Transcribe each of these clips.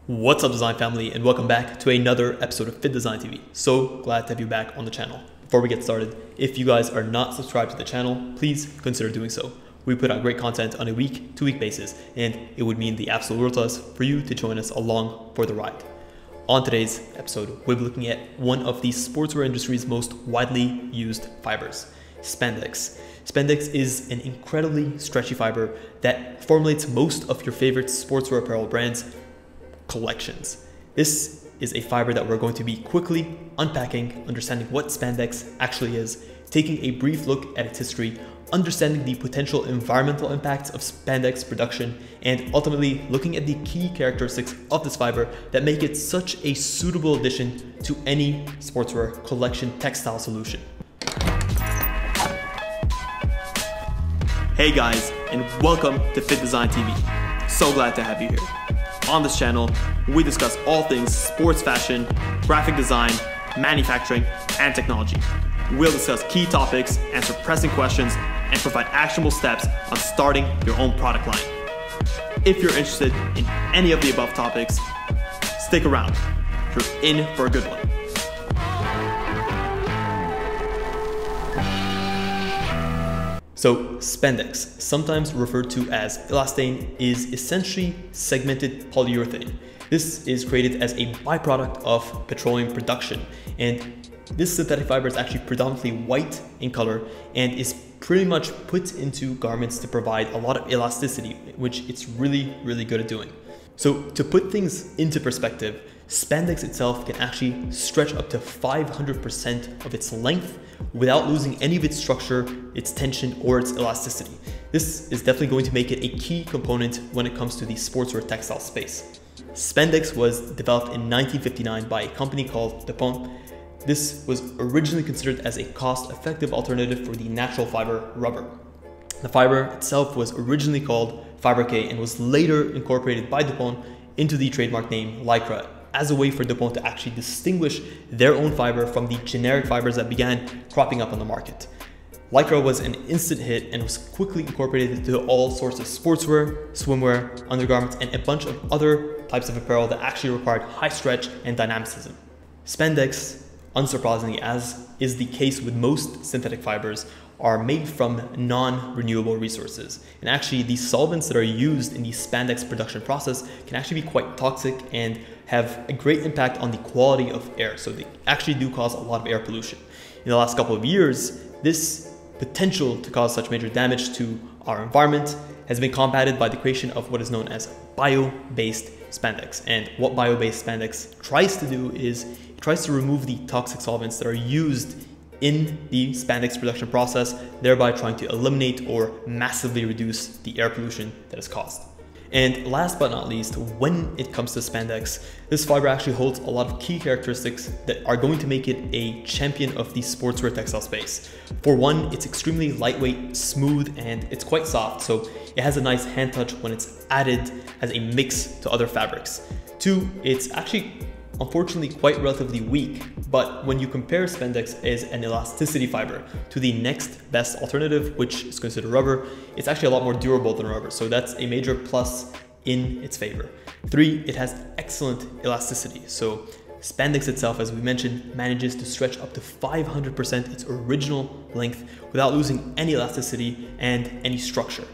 What's up, design family, and welcome back to another episode of Fittdesign TV. So glad to have you back on the channel. Before we get started, if you guys are not subscribed to the channel, please consider doing so. We put out great content on a week-to-week basis, and it would mean the absolute world to us for you to join us along for the ride. On today's episode, we'll be looking at one of the sportswear industry's most widely used fibers, spandex. Spandex is an incredibly stretchy fiber that formulates most of your favorite sportswear apparel brands' collections. This is a fiber that we're going to be quickly unpacking, understanding what spandex actually is, taking a brief look at its history, understanding the potential environmental impacts of spandex production, and ultimately looking at the key characteristics of this fiber that make it such a suitable addition to any sportswear collection textile solution. Hey guys, and welcome to Fittdesign TV. So glad to have you here. On this channel, we discuss all things sports fashion, graphic design, manufacturing, and technology. We'll discuss key topics, answer pressing questions, and provide actionable steps on starting your own product line. If you're interested in any of the above topics, stick around. You're in for a good one. So spandex, sometimes referred to as elastane, is essentially segmented polyurethane. This is created as a byproduct of petroleum production, and this synthetic fiber is actually predominantly white in color and is pretty much put into garments to provide a lot of elasticity, which it's really good at doing. So to put things into perspective, spandex itself can actually stretch up to 500% of its length without losing any of its structure, its tension, or its elasticity. This is definitely going to make it a key component when it comes to the sportswear textile space. Spandex was developed in 1959 by a company called DuPont. This was originally considered as a cost-effective alternative for the natural fiber rubber. The fiber itself was originally called Fiber K and was later incorporated by DuPont into the trademark name Lycra, as a way for DuPont to actually distinguish their own fiber from the generic fibers that began cropping up on the market. Lycra was an instant hit and was quickly incorporated into all sorts of sportswear, swimwear, undergarments, and a bunch of other types of apparel that actually required high stretch and dynamicism. Spandex, unsurprisingly, as is the case with most synthetic fibers, are made from non-renewable resources. And actually, the solvents that are used in the spandex production process can actually be quite toxic and have a great impact on the quality of air. So they actually do cause a lot of air pollution. In the last couple of years, this potential to cause such major damage to our environment has been combated by the creation of what is known as bio-based spandex. And what bio-based spandex tries to do is it tries to remove the toxic solvents that are used in the spandex production process, thereby trying to eliminate or massively reduce the air pollution that is caused. And last but not least, when it comes to spandex, this fiber actually holds a lot of key characteristics that are going to make it a champion of the sportswear textile space. For one, it's extremely lightweight, smooth, and it's quite soft, so it has a nice hand touch when it's added as a mix to other fabrics. Two, it's actually unfortunately quite relatively weak, but when you compare spandex as an elasticity fiber to the next best alternative, which is considered rubber, it's actually a lot more durable than rubber, so that's a major plus in its favor. Three, it has excellent elasticity. So spandex itself, as we mentioned, manages to stretch up to 500% its original length without losing any elasticity and any structure.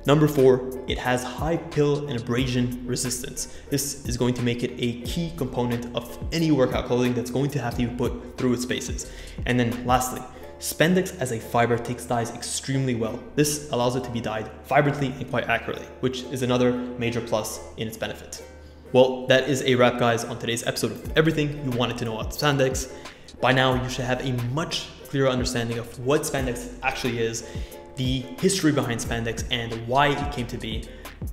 Number four, it has high pill and abrasion resistance. This is going to make it a key component of any workout clothing that's going to have to be put through its spaces. And then lastly, spandex as a fiber takes dyes extremely well. This allows it to be dyed vibrantly and quite accurately, which is another major plus in its benefit. Well, that is a wrap, guys, on today's episode of everything you wanted to know about spandex. By now, you should have a much clearer understanding of what spandex actually is, the history behind spandex and why it came to be,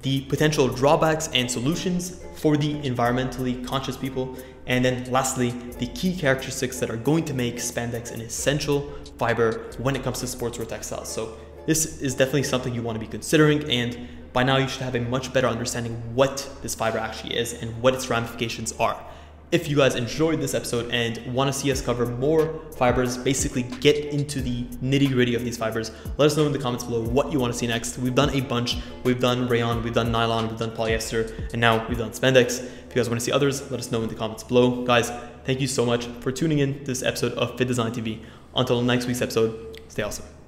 the potential drawbacks and solutions for the environmentally conscious people, and then lastly, the key characteristics that are going to make spandex an essential fiber when it comes to sportswear textiles. So this is definitely something you want to be considering, and by now you should have a much better understanding what this fiber actually is and what its ramifications are. If you guys enjoyed this episode and want to see us cover more fibers, basically get into the nitty-gritty of these fibers, let us know in the comments below what you want to see next. We've done a bunch. We've done rayon, we've done nylon, we've done polyester, and now we've done spandex. If you guys want to see others, let us know in the comments below. Guys, thank you so much for tuning in to this episode of Fittdesign TV. Until next week's episode, stay awesome.